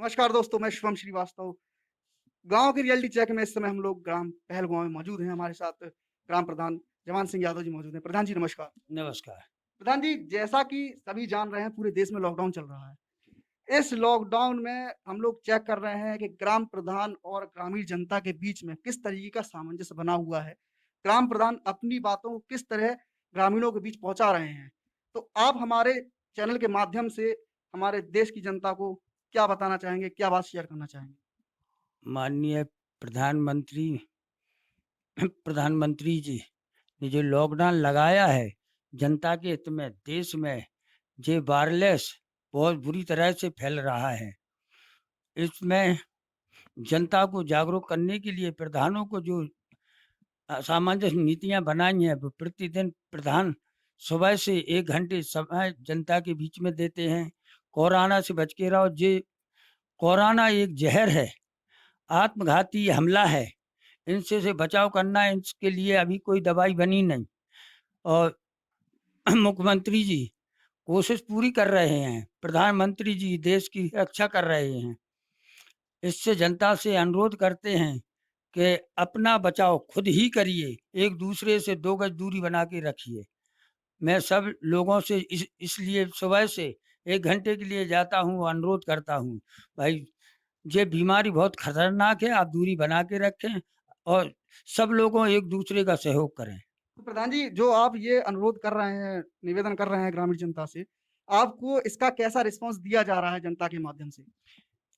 नमस्कार दोस्तों, मैं शुभम श्रीवास्तव। गाँव की रियलिटी चेक में इस समय हम लोग ग्राम पहलगाँव में मौजूद हैं। हमारे साथ ग्राम प्रधान जवान सिंह यादव जी मौजूद हैं। प्रधान जी नमस्कार। नमस्कार। प्रधान जी, जैसा कि सभी जान रहे हैं पूरे देश में लॉकडाउन चल रहा है। इस लॉकडाउन में हम लोग चेक कर रहे हैं कि ग्राम प्रधान और ग्रामीण जनता के बीच में किस तरीके का सामंजस्य बना हुआ है। ग्राम प्रधान अपनी बातों को किस तरह ग्रामीणों के बीच पहुँचा रहे हैं। तो आप हमारे चैनल के माध्यम से हमारे देश की जनता को क्या बताना चाहेंगे? क्या बात शेयर करना चाहेंगे? माननीय प्रधानमंत्री प्रधानमंत्री जी ने जो लॉकडाउन लगाया है, जनता के हित में, देश में ये वायरलेस बहुत बुरी तरह से फैल रहा है। इसमें जनता को जागरूक करने के लिए प्रधानों को जो सामंजस्य नीतियाँ बनाई हैं, वो प्रतिदिन प्रधान सुबह से 1 घंटे समय जनता के बीच में देते हैं। कोरोना से बच के रहो, ये कोरोना एक ज़हर है, आत्मघाती हमला है। इनसे से बचाव करना है, इसके लिए अभी कोई दवाई बनी नहीं और मुख्यमंत्री जी कोशिश पूरी कर रहे हैं, प्रधानमंत्री जी देश की रक्षा कर रहे हैं। इससे जनता से अनुरोध करते हैं कि अपना बचाव खुद ही करिए, एक दूसरे से 2 गज दूरी बना के रखिए। मैं सब लोगों से इसलिए सुबह से 1 घंटे के लिए जाता हूँ, अनुरोध करता हूँ, भाई ये बीमारी बहुत खतरनाक है, आप दूरी बना के रखें और सब लोगों एक दूसरे का सहयोग करें। तो प्रधान जी, जो आप ये अनुरोध कर रहे हैं, निवेदन कर रहे हैं ग्रामीण जनता से, आपको इसका कैसा रिस्पॉन्स दिया जा रहा है जनता के माध्यम से?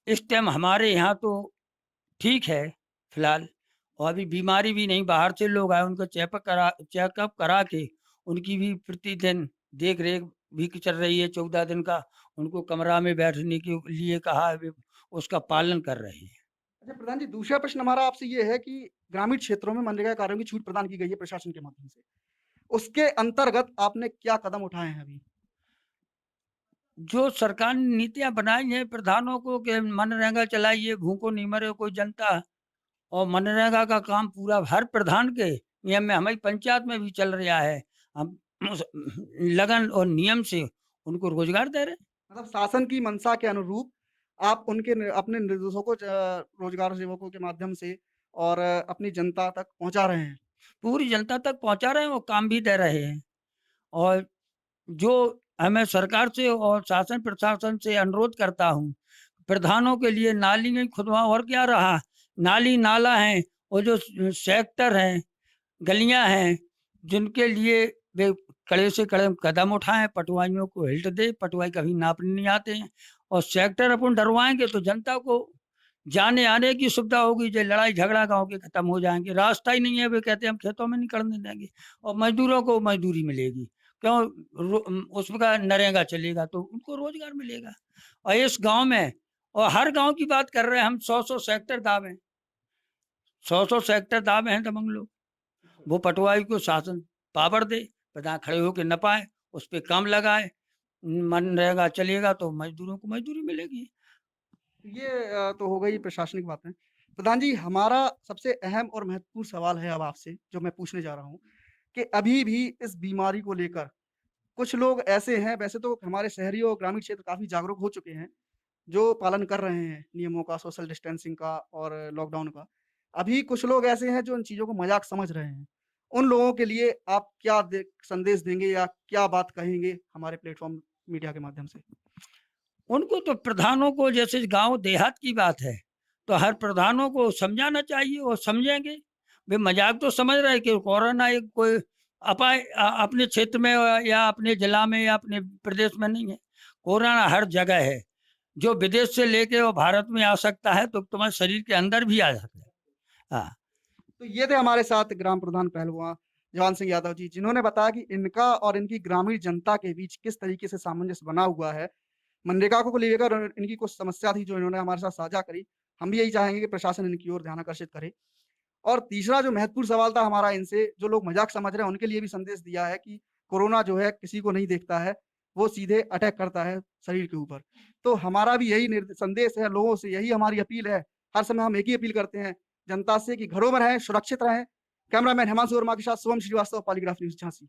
इस टाइम हमारे यहाँ तो ठीक है फिलहाल, और अभी बीमारी भी नहीं, बाहर से लोग आए, उनको चेकअप करा के उनकी भी प्रतिदिन देख रेख भी चल रही है। 14 दिन का उनको कमरा में बैठने के लिए कहा है, वे उसका पालन कर रहे हैं। अच्छा प्रधान जी, दूसरा प्रश्न हमारा आपसे ये है कि ग्रामीण क्षेत्रों में मनरेगा कार्यों की छूट प्रदान की गई है प्रशासन के माध्यम से। उसके अंतर्गत आपने क्या कदम उठाए हैं अभी? जो सरकार ने नीतियाँ बनाई हैं प्रधानों को कि मनरेगा चलाइए, भूखों नहीं मरे कोई जनता, और मनरेगा का काम पूरा हर प्रधान के नियम में, हमारी पंचायत में भी चल रहा है। हम उस लगन और नियम से उनको रोजगार दे रहे हैं। मतलब शासन की मंशा के अनुरूप आप उनके अपने निर्देशों को रोजगार सेवकों के माध्यम से और अपनी जनता तक पहुँचा रहे हैं। पूरी जनता तक पहुंचा रहे हैं, वो काम भी दे रहे हैं। और जो हमें सरकार से और शासन प्रशासन से अनुरोध करता हूँ, प्रधानों के लिए नाली नहीं खुदवाओ, और क्या रहा, नाली नाला है, और जो सेक्टर हैं, गलियां हैं, जिनके लिए वे कड़े से कड़े कदम उठाएं, पटवाइयों को हिल्ट दे, पटवाई कभी नापने नहीं आते हैं, और सेक्टर अपन डरवाएंगे तो जनता को जाने आने की सुविधा होगी, जो लड़ाई झगड़ा गांव के खत्म हो जाएंगे। रास्ता ही नहीं है, वे कहते हैं हम खेतों में नहीं करने देंगे, और मजदूरों को मजदूरी मिलेगी, क्यों, उसका नरेगा चलेगा तो उनको रोजगार मिलेगा। और इस गांव में, और हर गांव की बात कर रहे हैं हम, 100 सेक्टर दावे, 100 सेक्टर दावे हैं दबंग लोग। वो पटवाई को शासन पावर दे, प्रधान खड़े होकर न पाए, उस पर काम लगाए, मनरेगा चलेगा तो मजदूरों को मजदूरी मिलेगी। ये तो हो गई प्रशासनिक बातें। प्रधान जी, हमारा सबसे अहम और महत्वपूर्ण सवाल है अब आपसे, जो मैं पूछने जा रहा हूँ, कि अभी भी इस बीमारी को लेकर कुछ लोग ऐसे हैं, वैसे तो हमारे शहरी और ग्रामीण क्षेत्र काफ़ी जागरूक हो चुके हैं, जो पालन कर रहे हैं नियमों का, सोशल डिस्टेंसिंग का और लॉकडाउन का। अभी कुछ लोग ऐसे हैं जो इन चीज़ों को मज़ाक समझ रहे हैं। उन लोगों के लिए आप क्या संदेश देंगे या क्या बात कहेंगे हमारे प्लेटफ़ॉर्म मीडिया के माध्यम से? उनको तो प्रधानों को, जैसे गांव देहात की बात है, तो हर प्रधानों को समझाना चाहिए, और समझेंगे। वे मजाक तो समझ रहे हैं कि कोरोना एक कोई अपाय अपने क्षेत्र में या अपने जिला में या अपने प्रदेश में नहीं है। कोरोना हर जगह है, जो विदेश से लेके वो भारत में आ सकता है, तो तुम्हारे शरीर के अंदर भी आ सकता है। हाँ। तो ये थे हमारे साथ ग्राम प्रधान पहलवान जवान सिंह यादव जी, जिन्होंने बताया कि इनका और इनकी ग्रामीण जनता के बीच किस तरीके से सामंजस्य बना हुआ है। मनरेगा को लेकर इनकी कुछ समस्या थी जो इन्होंने हमारे साथ साझा करी। हम भी यही चाहेंगे कि प्रशासन इनकी ओर ध्यान आकर्षित करे। और तीसरा जो महत्वपूर्ण सवाल था हमारा इनसे, जो लोग मज़ाक समझ रहे हैं उनके लिए भी संदेश दिया है कि कोरोना जो है किसी को नहीं देखता है, वो सीधे अटैक करता है शरीर के ऊपर। तो हमारा भी यही संदेश है लोगों से, यही हमारी अपील है। हर समय हम एक ही अपील करते हैं जनता से कि घरों में रहें, सुरक्षित रहें। कैमरामैन हिमांशु वर्मा के साथ शुभम श्रीवास्तव, पॉलीग्राफ न्यूज़ झांसी।